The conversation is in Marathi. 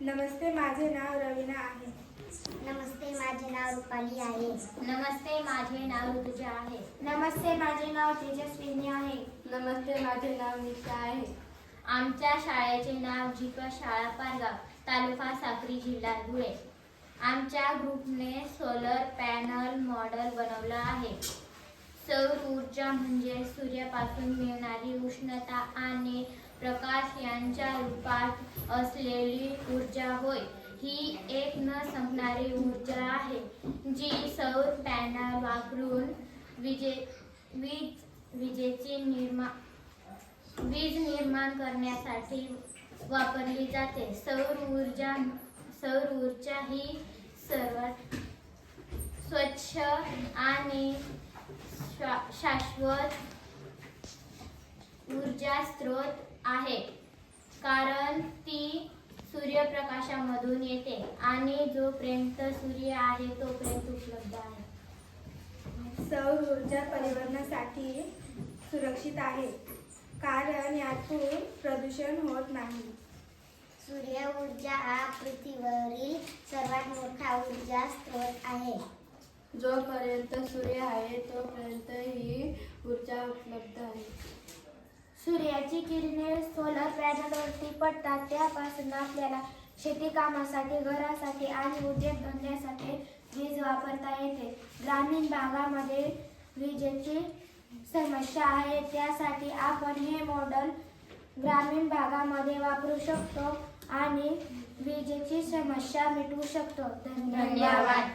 नमस्ते, माझे नाव रवीना आहे. नमस्ते, माझे नाव रुपाली आहे. नमस्ते, माझे नाव ऋतुजा आहे. नमस्ते, माझे नाव तेजस्विनी आहे. नमस्ते, माझे नाव निशा आहे. आमच्या शाळेचे नाव जीपा शाळा पारगाव, तालुका साक्री, जिल्हा धुळे. आमच्या ग्रुपने सोलर पॅनल मॉडेल बनवलं आहे. सौर ऊर्जा म्हणजे सूर्यापासून मिळणारी उष्णता आणि प्रकाश यांच्या रूपात असलेली ऊर्जा होय. ही एक न संपणारी ऊर्जा आहे जी सौर पॅनल वापरून वीज निर्माण करण्यासाठी वापरली जाते. सौर ऊर्जा ही सर्वात स्वच्छ आणि शाश्वत ऊर्जा स्रोत आहे, कारण ती सूर्यप्रकाशामधून येते आणि जोपर्यंत सूर्य आहे तोपर्यंत उपलब्ध आहे. सौर ऊर्जा पर्यावरणासाठी सुरक्षित आहे, कारण यातून प्रदूषण होत नाही. सूर्य ऊर्जा हा पृथ्वीवरील सर्वात मोठा ऊर्जा स्रोत आहे. जोपर्यंत सूर्य आहे तोपर्यंत ही ऊर्जा उपलब्ध आहे. सूर्याची किरणे सोलर पॅनलवरती पडतात. त्यापासून आपल्याला शेती कामासाठी, घरासाठी आणि उद्योगधंद्यासाठी वीज वापरता येते. ग्रामीण भागामध्ये विजेची समस्या आहे, त्यासाठी आपण हे मॉडेल ग्रामीण भागामध्ये वापरू शकतो आणि विजेची समस्या मिटवू शकतो. धन्यवाद.